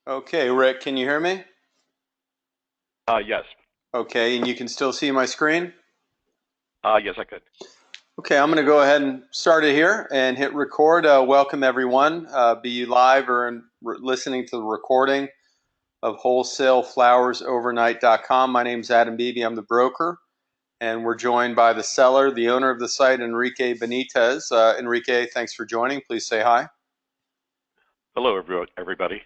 Okay, Rick, can you hear me? Yes. Okay, and you can still see my screen? Yes, I could. Okay, I'm going to go ahead and start it here and hit record. Welcome, everyone. Be you live or listening to the recording of wholesaleflowersovernight.com. My name is Adam Beebe. I'm the broker, and we're joined by the seller, the owner of the site, Enrique Benitez. Enrique, thanks for joining. Please say hi. Hello, everybody.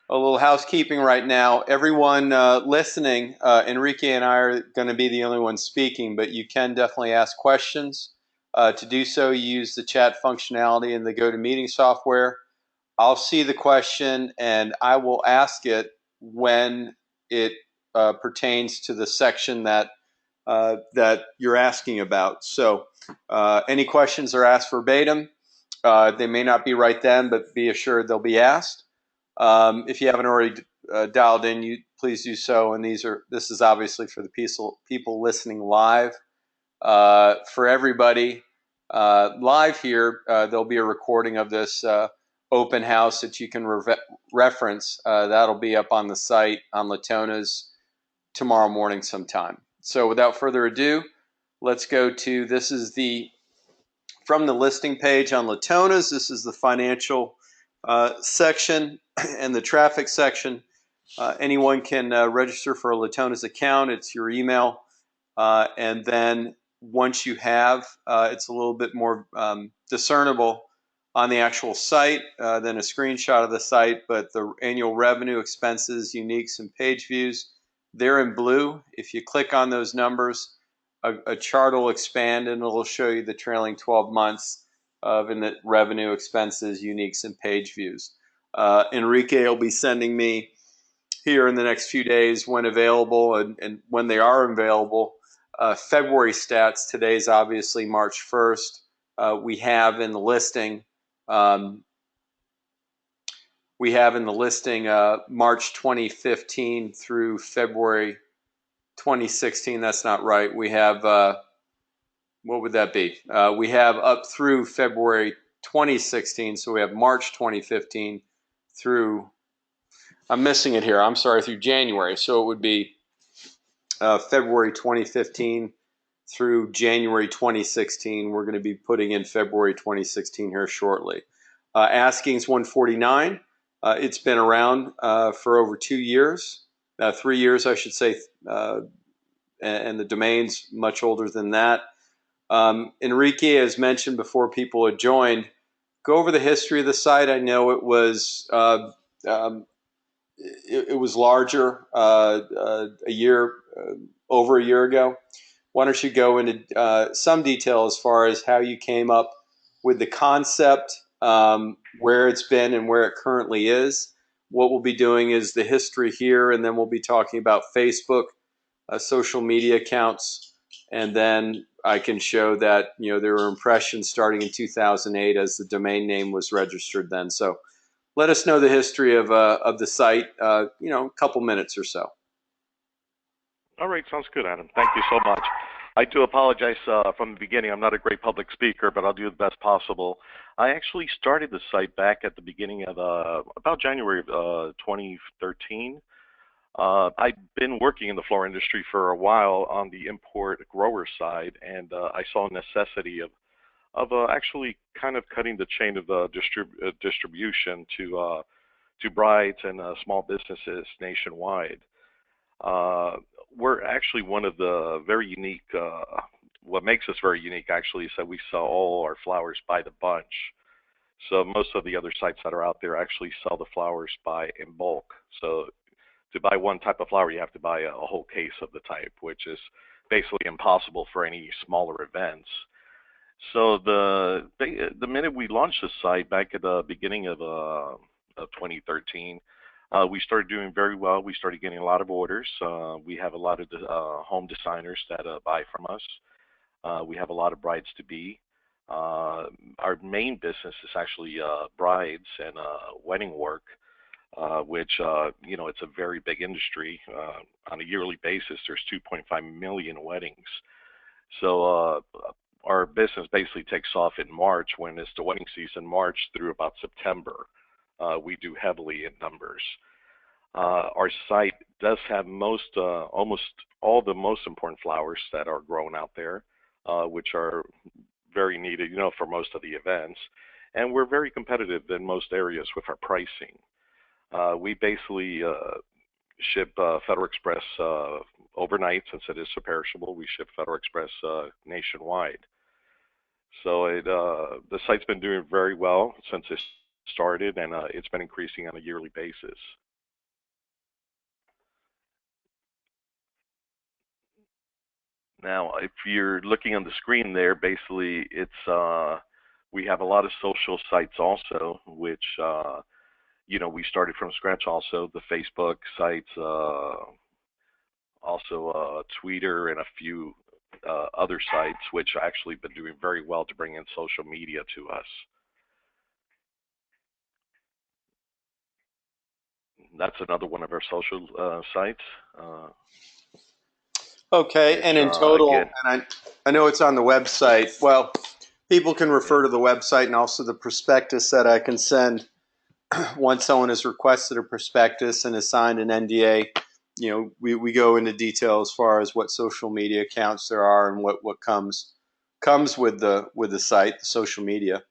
A little housekeeping right now. Everyone listening, Enrique and I are going to be the only ones speaking, but you can definitely ask questions. To do so, you use the chat functionality in the GoToMeeting software. I'll see the question and I will ask it when it pertains to the section that you're asking about. So, any questions are asked verbatim. They may not be right then, but be assured they'll be asked. If you haven't already dialed in, you please do so. And this is obviously for the people listening live. For everybody live here, there'll be a recording of this open house that you can reference. That'll be up on the site on Latona's tomorrow morning sometime. So without further ado, let's go to this is the from the listing page on Latona's. This is the financial section and the traffic section. Anyone can register for a Latona's account. It's your email. And then once you have, it's a little bit more discernible on the actual site than a screenshot of the site. But the annual revenue, expenses, uniques, and page views, they're in blue. If you click on those numbers, a chart will expand and it'll show you the trailing 12 months of in the revenue, expenses, uniques, and page views. Enrique will be sending me here in the next few days when available and when they are available. February stats. Today's obviously March 1st. We have in the listing. Um, we have in the listing March 2015 through February 2016. That's not right. We have what would that be? We have up through February 2016. So we have March 2015 through. I'm missing it here. I'm sorry, through January. So it would be February 2015 through January 2016. We're going to be putting in February 2016 here shortly. Asking's 149. It's been around for over 2 years, 3 years, I should say, and the domain's much older than that. Enrique, as mentioned before people had joined, go over the history of the site. I know it was larger a year over a year ago. Why don't you go into some detail as far as how you came up with the concept, where it's been and where it currently is. What we'll be doing is the history here, and then we'll be talking about Facebook, social media accounts, and then I can show that there were impressions starting in 2008 as the domain name was registered then. So let us know the history of the site. A couple minutes or so. All right, sounds good, Adam. Thank you so much. I do apologize from the beginning. I'm not a great public speaker, but I'll do the best possible. I actually started the site back at the beginning of about January of 2013. I've been working in the flower industry for a while on the import grower side, and I saw a necessity of actually kind of cutting the chain of distribution to brides and small businesses nationwide. Uh, we're actually one of the very unique, what makes us very unique actually is that we sell all our flowers by the bunch. So most of the other sites that are out there actually sell the flowers by in bulk. So to buy one type of flower, you have to buy a whole case of the type, which is basically impossible for any smaller events. So the minute we launched the site back at the beginning of 2013, we started doing very well. We started getting a lot of orders. We have a lot of home designers that buy from us. We have a lot of brides to be. Our main business is actually brides and wedding work, which it's a very big industry. On a yearly basis, there's 2.5 million weddings. So our business basically takes off in March when it's the wedding season, March through about September. we do heavily in numbers. Our site does have almost all the most important flowers that are grown out there, which are very needed, for most of the events. And we're very competitive in most areas with our pricing. We basically ship Federal Express overnight since it is so perishable. We ship Federal Express nationwide. So the site's been doing very well since it started, and it's been increasing on a yearly basis. Now, if you're looking on the screen there, basically we have a lot of social sites also, which we started from scratch. Also, the Facebook sites, also Twitter, and a few other sites, which actually been doing very well to bring in social media to us. That's another one of our social sites. Okay, Which and in total, again, and I know it's on the website. Well, people can yeah, refer to the website and also the prospectus that I can send once someone has requested a prospectus and has signed an NDA. We go into detail as far as what social media accounts there are and what comes with the site, the social media.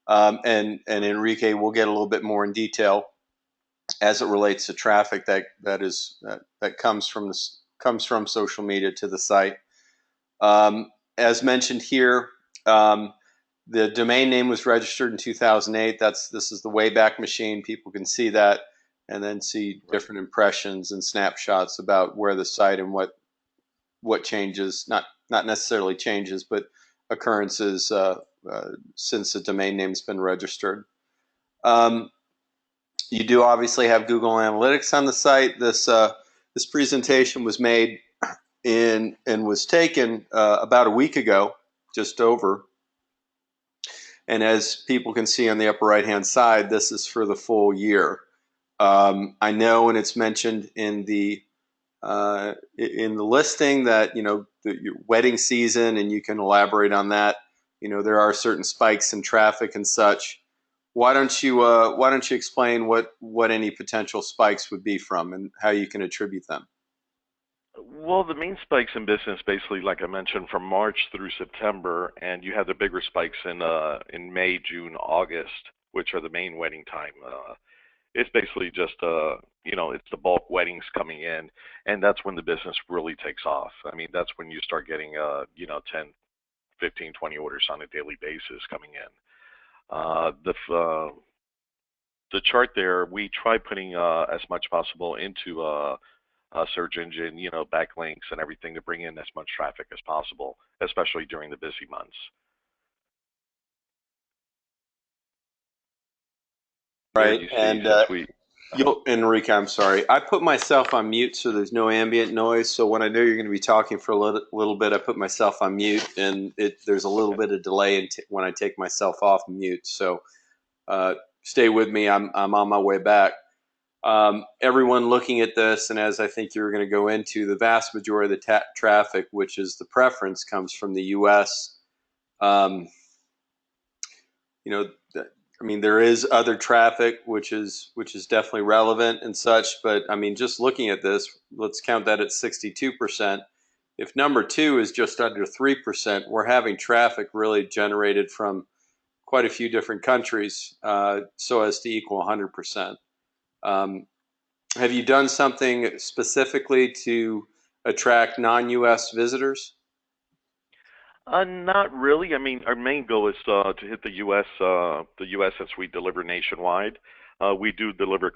And Enrique will get a little bit more in detail as it relates to traffic that comes from social media to the site. As mentioned here, the domain name was registered in 2008. This is the Wayback Machine. People can see that and then see right. different impressions and snapshots about where the site and what changes, not necessarily changes, but occurrences since the domain name's been registered. Um, you do obviously have Google Analytics on the site. This presentation was made in and was taken about a week ago, just over. And as people can see on the upper right hand side, this is for the full year. I know, and it's mentioned in the listing that your wedding season, and you can elaborate on that. There are certain spikes in traffic and such. Why don't you explain what any potential spikes would be from and how you can attribute them? Well, the main spikes in business, basically, like I mentioned, from March through September, and you have the bigger spikes in May, June, August, which are the main wedding time. It's basically just it's the bulk weddings coming in, and that's when the business really takes off. I mean, that's when you start getting 10, 15, 20 orders on a daily basis coming in. The chart there, we try putting as much possible into search engine, backlinks and everything to bring in as much traffic as possible, especially during the busy months. There Right. you see, And since we, uh, Enrique, I'm sorry. I put myself on mute so there's no ambient noise. So when I know you're going to be talking for a little bit, I put myself on mute, and there's a little okay, bit of delay when I take myself off mute. So uh, stay with me. I'm on my way back. Everyone looking at this, and as I think you're going to go into, the vast majority of the traffic, which is the preference, comes from the U.S. Um, you know, I mean, there is other traffic which is definitely relevant and such, but I mean, just looking at this, let's count that at 62%. If number two is just under 3%, we're having traffic really generated from quite a few different countries, so as to equal 100%. Um, have you done something specifically to attract non-U.S. visitors? not really. I mean, our main goal is to hit the U.S. The U.S. since we deliver nationwide. We do deliver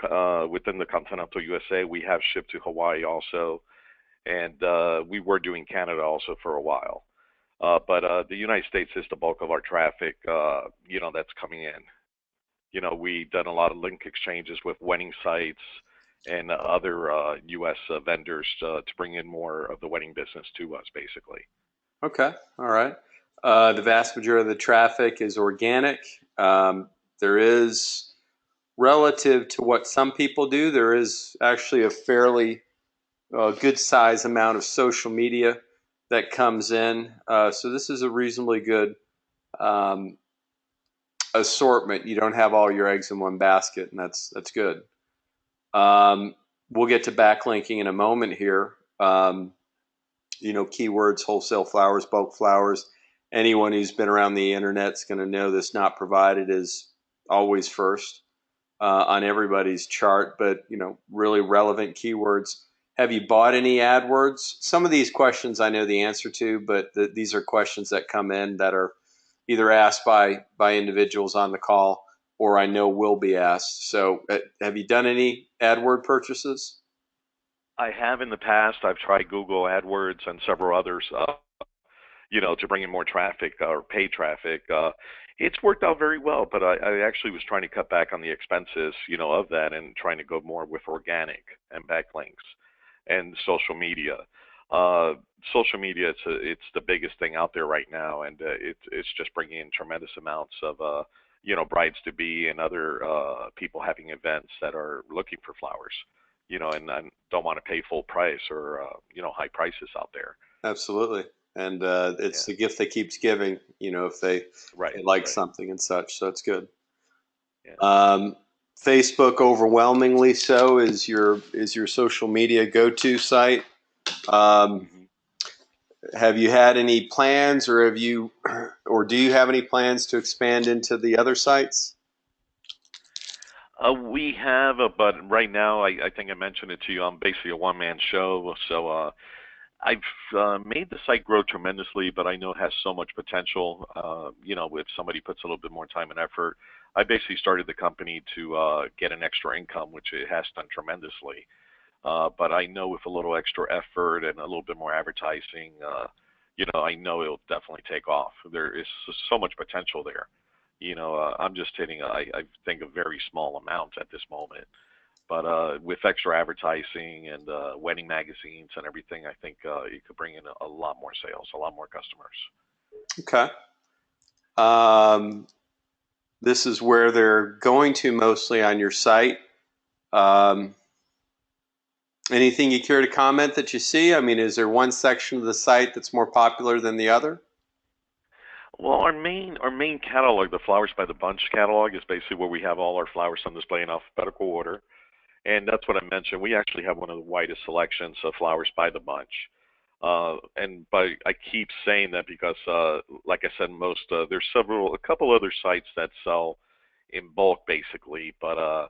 within the continental USA. We have shipped to Hawaii also, and we were doing Canada also for a while. But the United States is the bulk of our traffic, that's coming in. We've done a lot of link exchanges with wedding sites and other U.S. Vendors to bring in more of the wedding business to us, basically. Okay, all right. The vast majority of the traffic is organic. There is, relative to what some people do, there is actually a fairly good size amount of social media that comes in. So this is a reasonably good um, assortment. You don't have all your eggs in one basket, and that's good. Um, we'll get to backlinking in a moment here. Keywords, wholesale flowers, bulk flowers. Anyone who's been around the internet's going to know this not provided is always first on everybody's chart, but really relevant keywords. Have you bought any AdWords? Some of these questions I know the answer to, but these are questions that come in that are either asked by individuals on the call or I know will be asked. So, have you done any AdWord purchases? I have in the past. I've tried Google AdWords and several others, to bring in more traffic or paid traffic. It's worked out very well, but I actually was trying to cut back on the expenses, of that and trying to go more with organic and backlinks and social media. Uh, Social media, it's the biggest thing out there right now, and it's just bringing in tremendous amounts of brides to be and other people having events that are looking for flowers, and don't want to pay full price or high prices out there. Absolutely. And it's Yeah, the gift that keeps giving, if right, they like right. something and such. So it's good. Yeah. Um, Facebook overwhelmingly so is your social media go-to site. Um, hmm have you had any plans, or or do you have any plans to expand into the other sites? We have, but right now, I think I mentioned it to you. I'm basically a one-man show, so I've made the site grow tremendously, but I know it has so much potential. If somebody puts a little bit more time and effort, I basically started the company to get an extra income, which it has done tremendously. But I know with a little extra effort and a little bit more advertising, I know it'll definitely take off. There is so much potential there. I'm just hitting, I think, a very small amount at this moment. But with extra advertising and wedding magazines and everything, I think it could bring in a lot more sales, a lot more customers. Okay. Um, this is where they're going to mostly on your site. Um, Anything you care to comment that you see? I mean, is there one section of the site that's more popular than the other? Well, our main catalog, the Flowers by the Bunch catalog, is basically where we have all our flowers on display in alphabetical order. And that's what I mentioned. We actually have one of the widest selections of flowers by the bunch. But I keep saying that because, like I said, there's a couple other sites that sell in bulk basically. But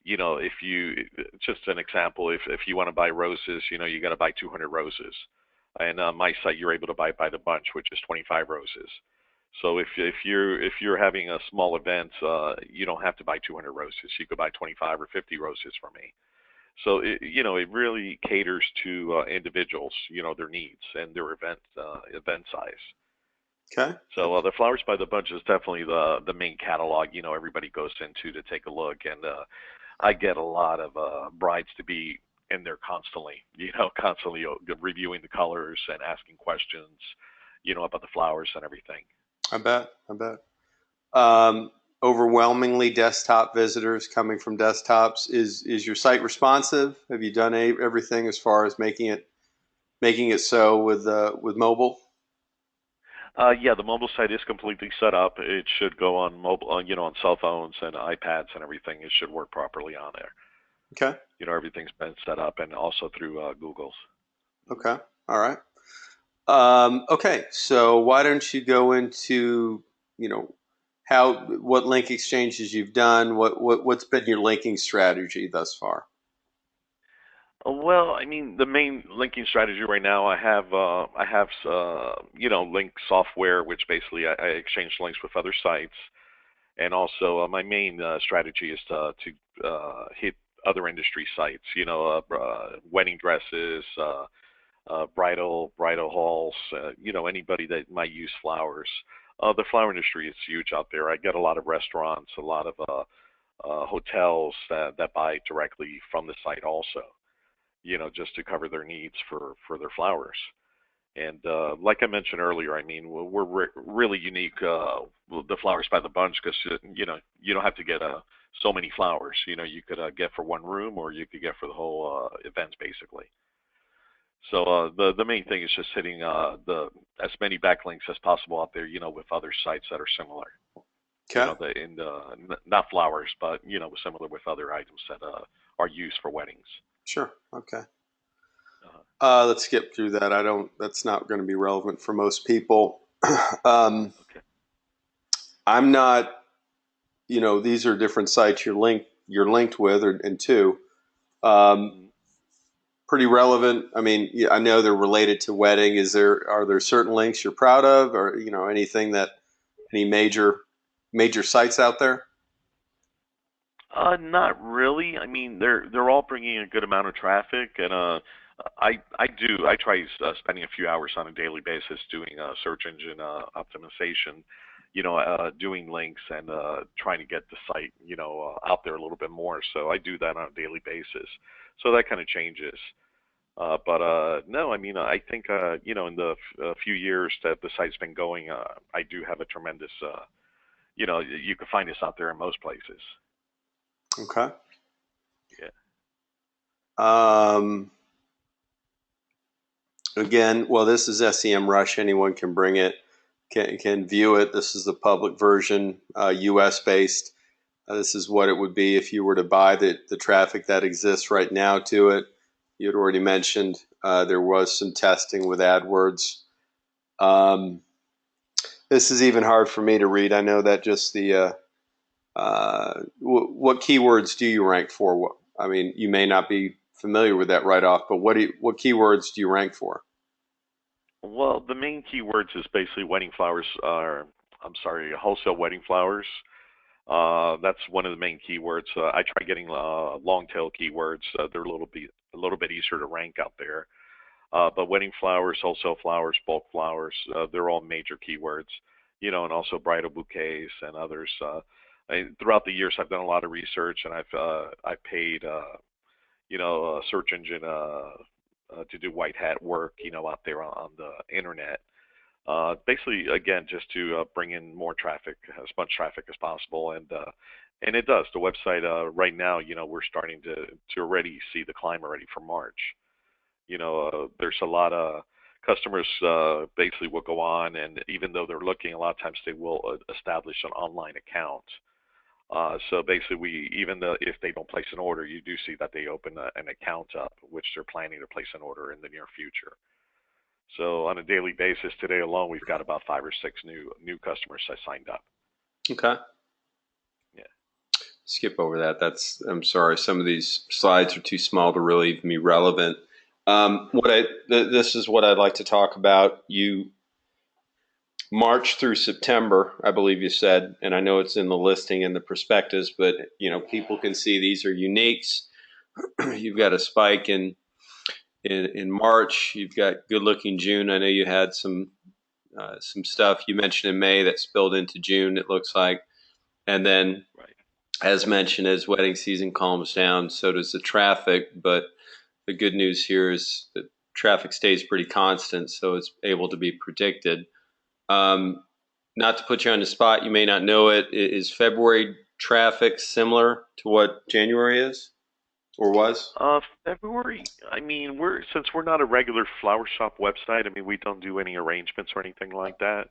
if you, just an example, if you want to buy roses, you got to buy 200 roses. And on my site, you're able to buy by the bunch, which is 25 roses. So if you're having a small event, you don't have to buy 200 roses. You could buy 25 or 50 roses from me. So it really caters to individuals, their needs and their event size. Okay. So the Flowers by the Bunch is definitely the main catalog. Everybody goes into to take a look, and I get a lot of brides to be in there constantly. Constantly reviewing the colors and asking questions, about the flowers and everything. I bet. I bet. Um, Overwhelmingly desktop visitors coming from desktops. Is your site responsive? Have you done everything as far as making it so with mobile? Yeah, the mobile site is completely set up. It should go on mobile, on cell phones and iPads and everything. It should work properly on there. Okay. Everything's been set up, and also through Google's. Okay. All right. Okay. So why don't you go into you know what link exchanges you've done? What's been your linking strategy thus far? Well, I mean, the main linking strategy right now, I have link software, which basically I exchange links with other sites, and also my main strategy is to hit other industry sites. Wedding dresses, bridal halls. Anybody that might use flowers. The flower industry is huge out there. I get a lot of restaurants, a lot of hotels that buy directly from the site also. Just to cover their needs for their flowers. And like I mentioned earlier, I mean, we're really unique, the Flowers by the Bunch, because you don't have to get so many flowers. You could get for one room, or you could get for the whole event, basically. So the main thing is just hitting the as many backlinks as possible out there, with other sites that are similar. Okay. Not flowers, but similar with other items that are used for weddings. Sure. Okay. Uh, Let's skip through that. I don't. That's not going to be relevant for most people. um, okay. I'm not. These are different sites you're linked with and to. Um, Mhm. Pretty relevant. I mean, yeah, I know they're related to wedding. Are there certain links you're proud of, or anything that any major sites out there? Not really. I mean, they're all bringing a good amount of traffic, and I try spending a few hours on a daily basis doing search engine optimization, doing links and trying to get the site out there a little bit more. So I do that on a daily basis. So that kind of changes. But no, I mean, I think in the few years that the site's been going, I do have a tremendous you can find us out there in most places. Okay. Yeah. Um, Again, well, this is SEM Rush. Anyone can bring it, can view it. This is the public version, U.S. based. This is what it would be if you were to buy the traffic that exists right now to it. You had already mentioned there was some testing with AdWords. Um, this is even hard for me to read. I know that just what keywords do you rank for? I mean, you may not be familiar with that right off, but what keywords do you rank for? Well, the main keywords is basically wedding flowers are, I'm sorry, wholesale wedding flowers. That's one of the main keywords. I try getting long tail keywords. They're a little bit easier to rank out there. But wedding flowers, wholesale flowers, bulk flowers, they're all major keywords. And also bridal bouquets and others. Throughout the years, I've done a lot of research, and I've paid search engine to do white hat work, out there on the internet. Basically, again, just to bring in more traffic, as much traffic as possible, and it does. The website right now, we're starting to already see the climb already for March. There's a lot of customers basically will go on, and even though they're looking, a lot of times they will establish an online account. So basically, even though if they don't place an order, you do see that they open an account up, which they're planning to place an order in the near future. So on a daily basis, today alone, we've got about 5 or 6 new customers that signed up. Okay. Yeah. Skip over that. I'm sorry. Some of these slides are too small to really even be relevant. This is what I'd like to talk about. You March through September, I believe you said, and I know it's in the listing and the prospectus, but people can see these are uniques. You've got a spike in March. You've got good looking June. I know you had some stuff you mentioned in May that spilled into June. It looks like, and then Right. as mentioned, as wedding season calms down, so does the traffic. But the good news here is that traffic stays pretty constant, so it's able to be predicted. Um, Not to put you on the spot, you may not know it. Is February traffic similar to what January is or was? February. I mean, since we're not a regular flower shop website. I mean, we don't do any arrangements or anything like that.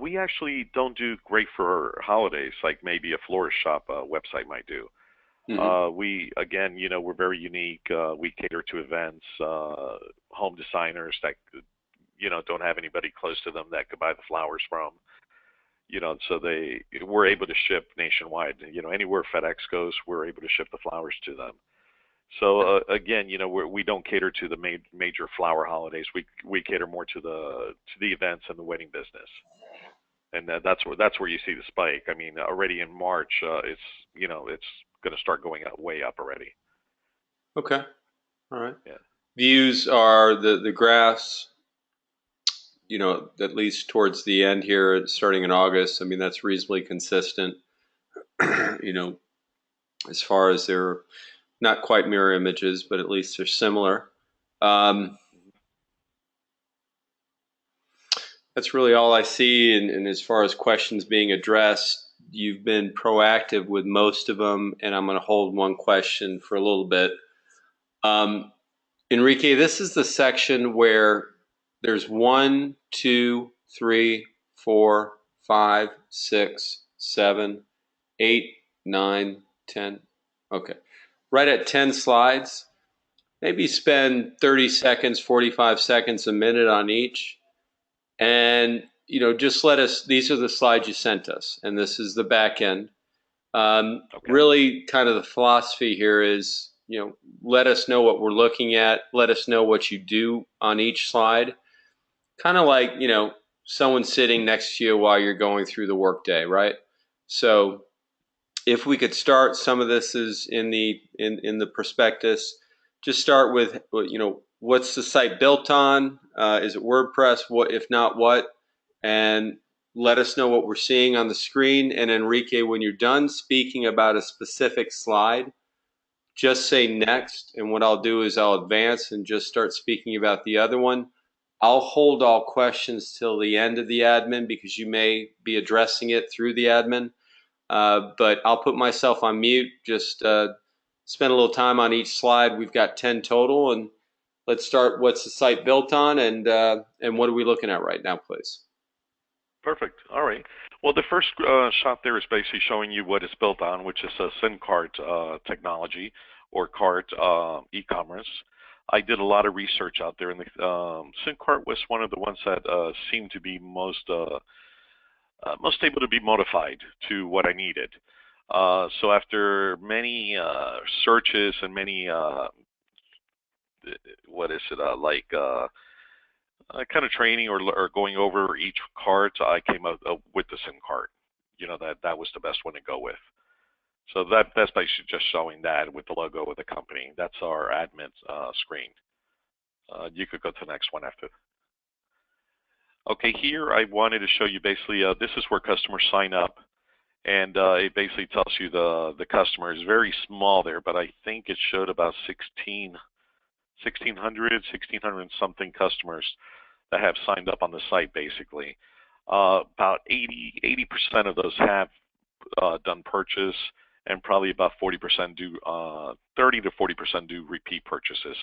We actually don't do great for holidays, like maybe a florist shop website might do. Mm-hmm. We again, we're very unique. We cater to events, home designers that don't have anybody close to them that could buy the flowers from. So we're able to ship nationwide. Anywhere FedEx goes, we're able to ship the flowers to them. So again, we don't cater to the major flower holidays. We cater more to the events and the wedding business, and that's where you see the spike. I mean, already in March, it's going to start going up way up already. Okay. All right. Yeah. Views are the graphs, at least towards the end here, starting in August. I mean, that's reasonably consistent, you know, as far as they're not quite mirror images, but at least they're similar. Um, Mhm. that's really all I see. And as far as questions being addressed, you've been proactive with most of them, and I'm going to hold one question for a little bit. Um, Enrique, this is the section where there's 1, 2, 3, 4, 5, 6. 7, 8, 9, 10. Okay. Right at 10 slides. Maybe spend 30 seconds, 45 seconds, a minute on each. And, just let us, these are the slides you sent us, and this is the back end. Okay. Really kind of the philosophy here is, let us know what we're looking at. Let us know what you do on each slide. Kind of like, someone sitting next to you while you're going through the workday, right? So if we could start, some of this is in the prospectus. Just start with, what's the site built on? Is it WordPress? What, if not, what? And let us know what we're seeing on the screen. And Enrique, when you're done speaking about a specific slide, just say Okay. next. And what I'll do is I'll advance and just start speaking about the other one. I'll hold all questions till the end of the admin because you may be addressing it through the admin. But I'll put myself on mute. Just spend a little time on each slide. We've got 10 total, and let's start. What's the site built on, and what are we looking at right now, please? Perfect. All right. Well, the first shot there is basically showing you what it's built on, which is a SIM card technology or cart e-commerce. I did a lot of research out there, and the SIM card was one of the ones that seemed to be most able to be modified to what I needed. So after many searches and many what is it kind of training or going over each cart, I came up with the SIM card. That was the best one to go with. So that's basically just showing that with the logo of the company. That's our admin screen. You could go to the next one after. Okay, here I wanted to show you basically this is where customers sign up, and it basically tells you the customer is very small there, but I think it showed about 1,600 something customers that have signed up on the site basically. About 80% of those have done purchase, and probably about 40% do 30 to 40% do repeat purchases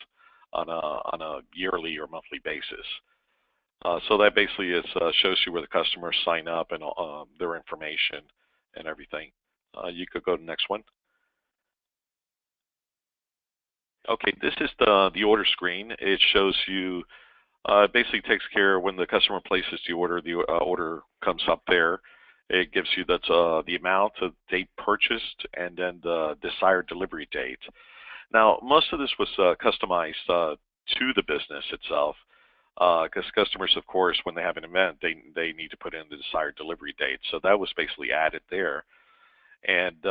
on a yearly or monthly basis. So that basically shows you where the customers sign up and their information and everything. You could go to the next one. Okay, this is the order screen. It shows you basically takes care of when the customer places the order comes up there. It gives you the amount, the date purchased, and then the desired delivery date. Now, most of this was customized to the business itself, because customers, of course, when they have an event, they need to put in the desired delivery date. So that was basically added there. And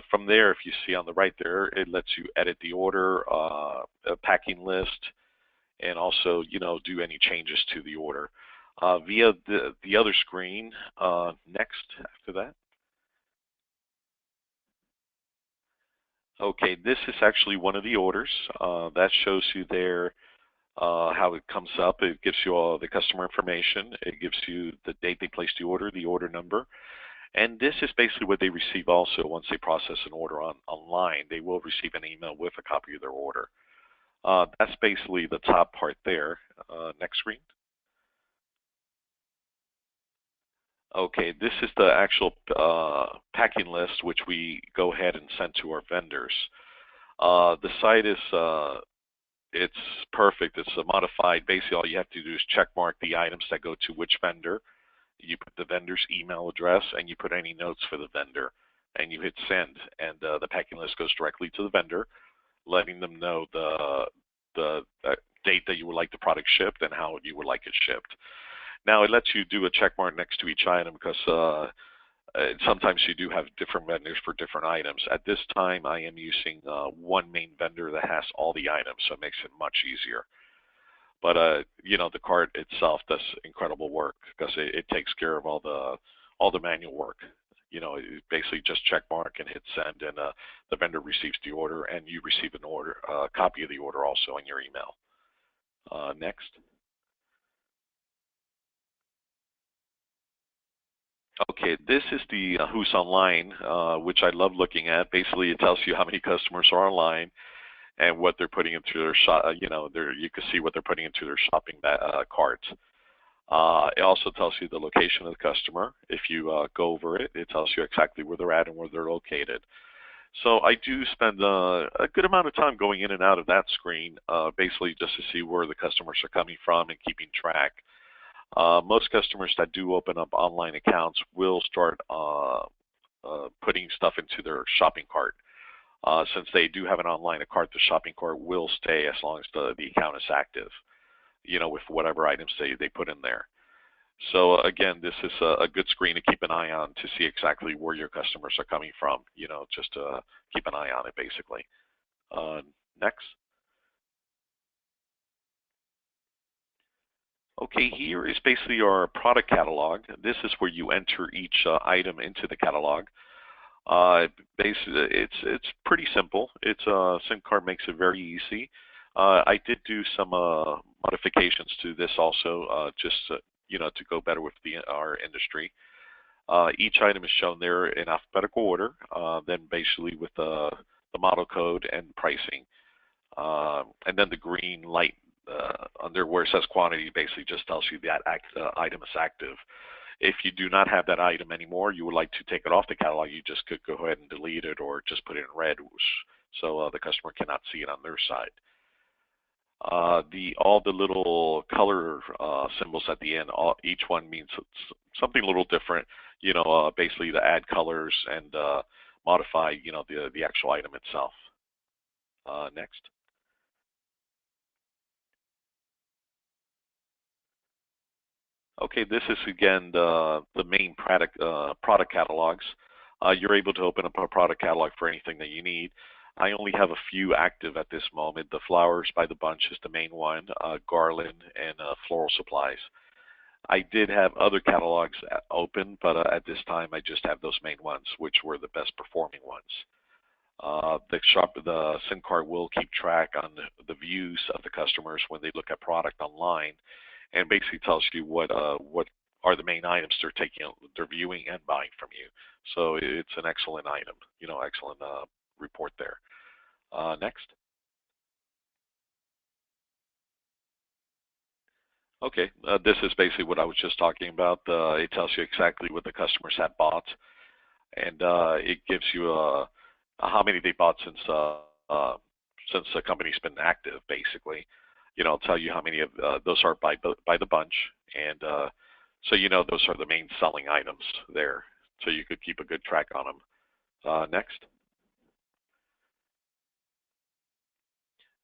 from there, if you see on the right there, it lets you edit the order, a packing list, and also, do any changes to the order via the other screen. Next, after that. Okay, this is actually one of the orders. That shows you there how it comes up. It gives you all the customer information. It gives you the date they placed the order number. And this is basically what they receive also once they process an order online. They will receive an email with a copy of their order. That's basically the top part there. Next screen. Okay, this is the actual packing list, which we go ahead and send to our vendors. The site is it's perfect. It's modified. Basically, all you have to do is check mark the items that go to which vendor. You put the vendor's email address, and you put any notes for the vendor, and you hit send, and the packing list goes directly to the vendor, letting them know the date that you would like the product shipped and how you would like it shipped. Now, it lets you do a check mark next to each item because sometimes you do have different vendors for different items. At this time, I am using one main vendor that has all the items, so it makes it much easier. But the cart itself does incredible work because it takes care of all the manual work. You basically just check mark and hit send, and the vendor receives the order, and you receive an order, copy of the order also in your email. Next. Okay, this is the Who's Online, which I love looking at. Basically, it tells you how many customers are online and what they're putting into their shop. You can see what they're putting into their shopping carts. It also tells you the location of the customer. If you go over it, it tells you exactly where they're at and where they're located. So I do spend a good amount of time going in and out of that screen, basically just to see where the customers are coming from and keeping track. Most customers that do open up online accounts will start putting stuff into their shopping cart. Since they do have an online cart, the shopping cart will stay as long as the account is active, with whatever items they put in there. So again, this is a good screen to keep an eye on to see exactly where your customers are coming from, just to keep an eye on it basically. Next. Okay, here is basically our product catalog. This is where you enter each item into the catalog. Basically, it's pretty simple. It's SIM card makes it very easy. I did do some modifications to this also, just to go better with our industry. Each item is shown there in alphabetical order, then basically with the model code and pricing. And then the green light under where it says quantity basically just tells you that item is active. If you do not have that item anymore, you would like to take it off the catalog, you just could go ahead and delete it or just put it in red so the customer cannot see it on their side. All the little color symbols at the end, each one means something a little different, basically to add colors and modify, the actual item itself. Next. Okay, this is again the main product catalogs. You're able to open up a product catalog for anything that you need. I only have a few active at this moment. The flowers by the bunch is the main one, garland, and floral supplies. I did have other catalogs open, but at this time I just have those main ones, which were the best performing ones. The SIM card will keep track on the views of the customers when they look at product online, and basically tells you what are the main items they're viewing and buying from you. So it's an excellent item, excellent report there. Next. Okay, this is basically what I was just talking about. It tells you exactly what the customers have bought, and it gives you how many they bought since the company's been active, basically. I'll tell you how many of those are by the bunch, and so those are the main selling items there. So you could keep a good track on them. Next.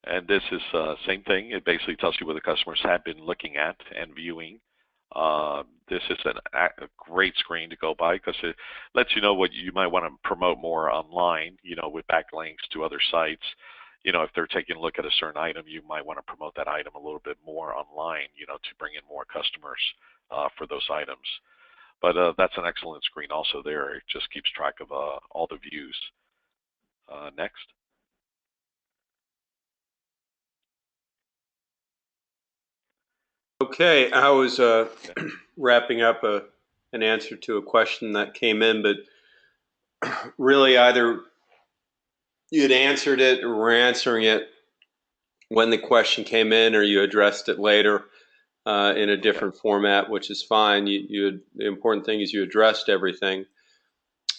And this is same thing. It basically tells you what the customers have been looking at and viewing. This is a great screen to go by because it lets you know what you might want to promote more online, with backlinks to other sites. If they're taking a look at a certain item, you might want to promote that item a little bit more online, to bring in more customers for those items. But that's an excellent screen also there. It just keeps track of all the views. Next. Okay, I was wrapping up an answer to a question that came in, but really either you had answered it or were answering it when the question came in, or you addressed it later in a different format, which is fine. The important thing is you addressed everything.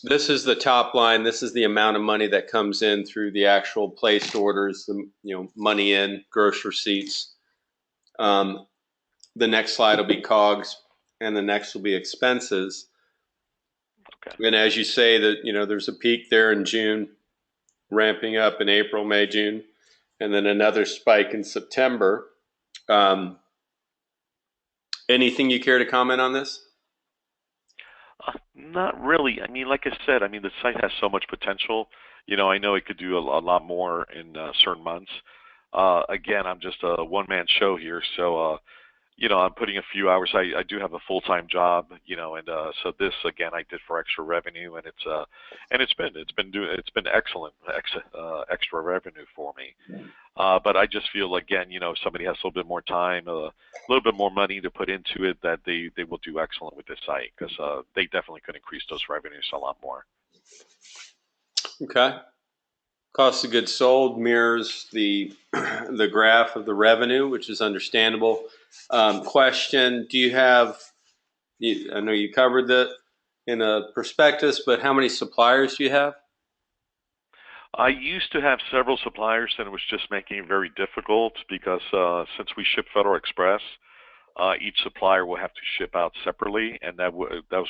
This is the top line. This is the amount of money that comes in through the actual placed orders, money in, gross receipts. The next slide will be COGS, and the next will be expenses. Okay. And as you say that, there's a peak there in June, ramping up in April, May, June, and then another spike in September. Anything you care to comment on this? Not really. I mean, like I said, the site has so much potential. I know it could do a lot more in certain months. Again, I'm just a one-man show here, so I'm putting a few hours. I do have a full-time job, and so this again I did for extra revenue, and it's been excellent extra revenue for me. But I just feel again, if somebody has a little bit more time, a little bit more money to put into it, that they will do excellent with this site because they definitely could increase those revenues a lot more. Okay. Cost of goods sold mirrors the the graph of the revenue, which is understandable. Question: Do you have? I know you covered that in a prospectus, but how many suppliers do you have? I used to have several suppliers, and it was just making it very difficult because since we ship Federal Express, each supplier will have to ship out separately, and that was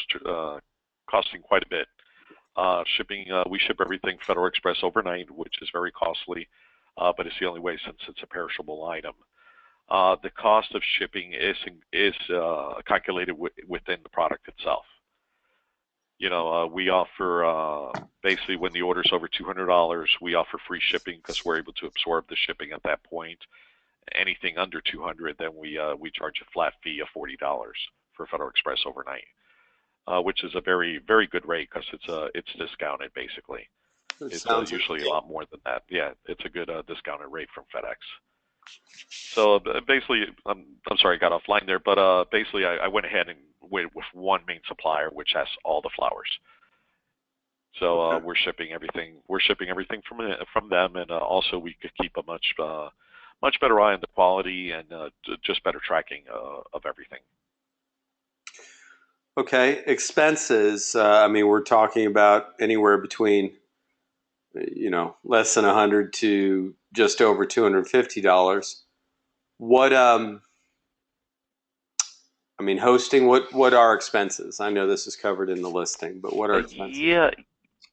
costing quite a bit. Shipping, we ship everything Federal Express overnight, which is very costly, but it's the only way since it's a perishable item. The cost of shipping is calculated within the product itself. We offer basically when the order's over $200, we offer free shipping because we're able to absorb the shipping at that point. Anything under 200, then we charge a flat fee of $40 for Federal Express overnight, which is a very very good rate because it's discounted basically. It It's sounds like usually a lot more than that. Yeah, it's a good discounted rate from FedEx. So basically, I'm sorry, I got offline there, but basically, I went ahead and went with one main supplier, which has all the flowers. So okay. we're shipping everything. We're shipping everything from them, and also we could keep a much better eye on the quality and just better tracking of everything. Okay, expenses. I mean, we're talking about anywhere between less than 100 to just over $250. What I mean, hosting. What are expenses? I know this is covered in the listing, but what are expenses? Yeah,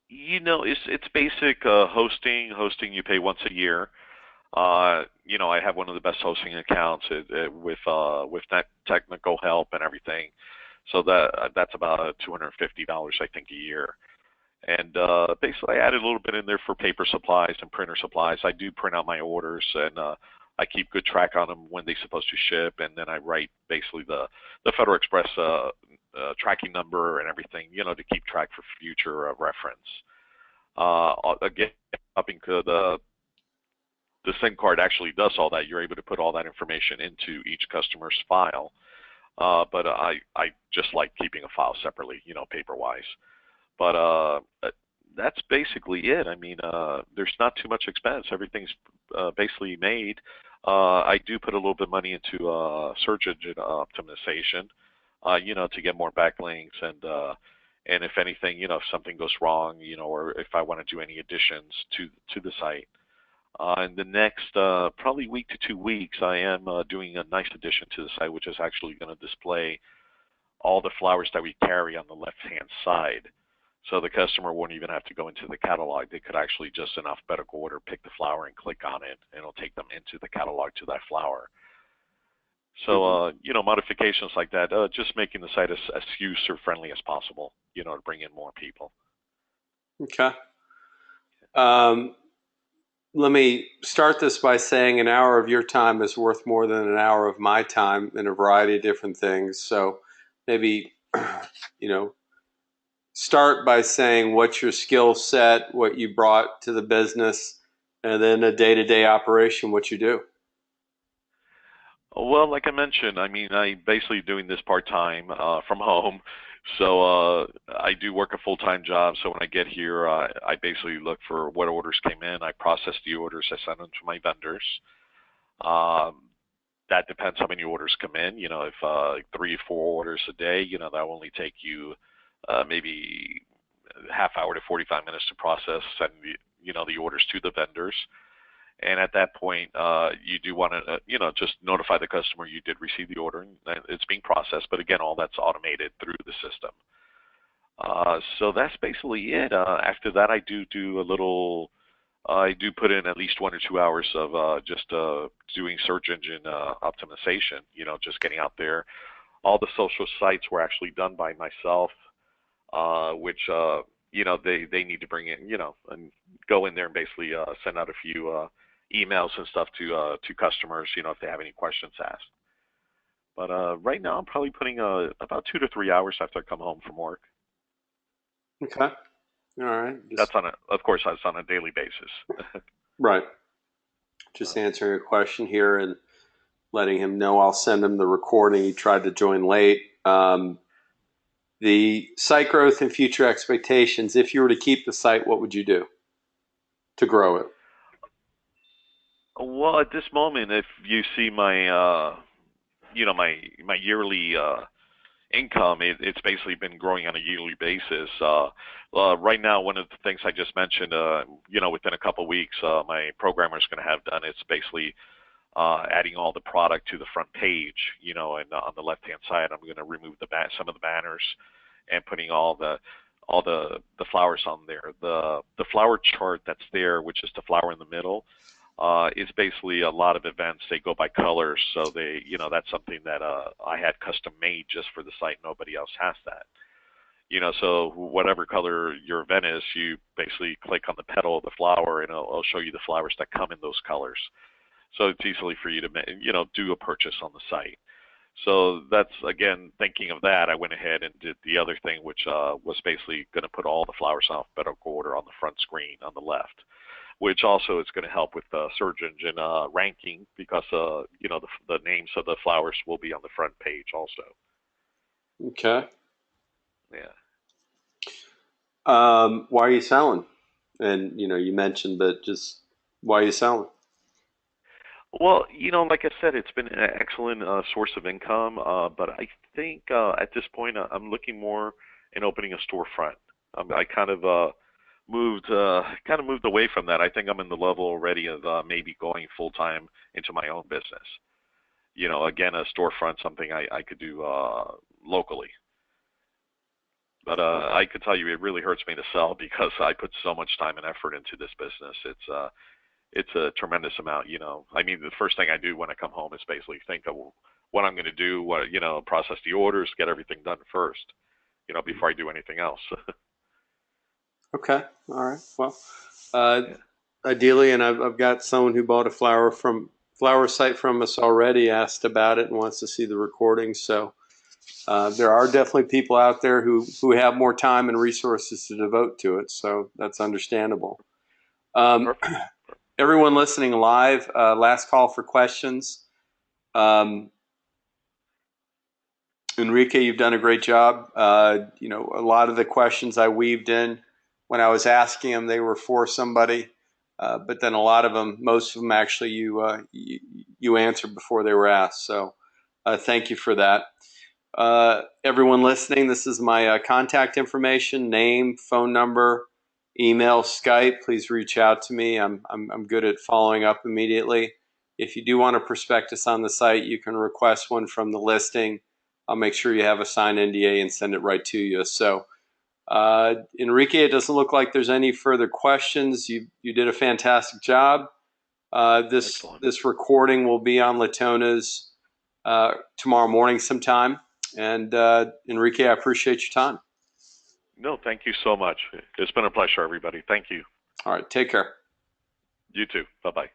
it's basic hosting. Hosting you pay once a year. I have one of the best hosting accounts with net technical help and everything. So that's about $250 I think a year. And basically, I added a little bit in there for paper supplies and printer supplies. I do print out my orders, and I keep good track on them when they're supposed to ship, and then I write basically the Federal Express tracking number and everything, to keep track for future reference. Again, upping to the SIM card actually does all that. You're able to put all that information into each customer's file. But I just like keeping a file separately, paper wise. But that's basically it. I mean, there's not too much expense. Everything's basically made. I do put a little bit of money into search engine optimization, to get more backlinks and if anything, if something goes wrong, or if I want to do any additions to the site. In the next probably week to 2 weeks, I am doing a nice addition to the site, which is actually going to display all the flowers that we carry on the left-hand side. So the customer won't even have to go into the catalog. They could actually just in alphabetical order pick the flower and click on it, and it'll take them into the catalog to that flower. So, Hmm. modifications like that, just making the site as user-friendly as possible, to bring in more people. Okay. Um, Let me start this by saying an hour of your time is worth more than an hour of my time in a variety of different things. So maybe, you know, start by saying what's your skill set, what you brought to the business, and then a day to day operation, what you do. Well, like I mentioned, I mean, I basically doing this part-time from home. So I do work a full-time job. So when I get here, I basically look for what orders came in. I process the orders. I send them to my vendors. Um, that depends how many orders come in. If like 3 or 4 orders a day, that will only take you maybe a half hour to 45 minutes to process, send the orders to the vendors. And at that point, you do want to, just notify the customer you did receive the order and that it's being processed. But again, all that's automated through the system. So that's basically it. After that, I do a little. I do put in at least 1 or 2 hours of just doing search engine optimization. Just getting out there. All the social sites were actually done by myself, which they need to bring in, and go in there and basically send out a few emails and stuff to customers, if they have any questions asked. But right now, I'm probably putting about 2 to 3 hours after I come home from work. Okay. All right. That's of course, that's on a daily basis. Right. Just Uh, answering a question here and letting him know I'll send him the recording. He tried to join late. The site growth and future expectations. If you were to keep the site, what would you do to grow it? well, at this moment, if you see my my yearly income, it's basically been growing on a yearly basis. Right now, one of the things I just mentioned, within a couple of weeks, my programmer is going to have done. It's basically adding all the product to the front page, and on the left-hand side, I'm going to remove some of the banners and putting all the flowers on there. The flower chart that's there, which is the flower in the middle, is basically a lot of events. They go by colors, so that's something that I had custom made just for the site. Nobody else has that. So whatever color your event is, you basically click on the petal of the flower, and it'll show you the flowers that come in those colors. So it's easily for you to, do a purchase on the site. So that's, again, thinking of that, I went ahead and did the other thing, which was basically going to put all the flowers in alphabetical order on the front screen on the left, which also is going to help with search engine ranking because, the names of the flowers will be on the front page also. Okay. Yeah. Why are you selling? And you mentioned, but just why are you selling? Well, like I said, it's been an excellent source of income, but I think at this point I'm looking more in opening a storefront. I kind of moved away from that. I think I'm in the level already of maybe going full time into my own business. Again, a storefront, something I could do locally. But I could tell you, it really hurts me to sell because I put so much time and effort into this business. It's a tremendous amount. I mean, the first thing I do when I come home is basically think of what I'm going to do, process the orders, get everything done first, before I do anything else. Okay. All right. Well, uh, Yeah. ideally, and I've got someone who bought a flower site from us already, asked about it and wants to see the recording. So there are definitely people out there who have more time and resources to devote to it. So that's understandable. Um, Perfect. everyone listening live, last call for questions. Um, Enrique, you've done a great job. A lot of the questions I weaved in when I was asking them, they were for somebody, but then a lot of them, most of them, actually, you answered before they were asked. So, thank you for that. Everyone listening, this is my contact information: name, phone number, email, Skype. Please reach out to me. I'm good at following up immediately. If you do want a prospectus on the site, you can request one from the listing. I'll make sure you have a signed NDA and send it right to you. So, Enrique, it doesn't look like there's any further questions. You did a fantastic job. This Excellent. this recording will be on Latona's tomorrow morning sometime. And Enrique, I appreciate your time. No, thank you so much. It's been a pleasure, everybody. Thank you. All right, take care. You too. Bye bye.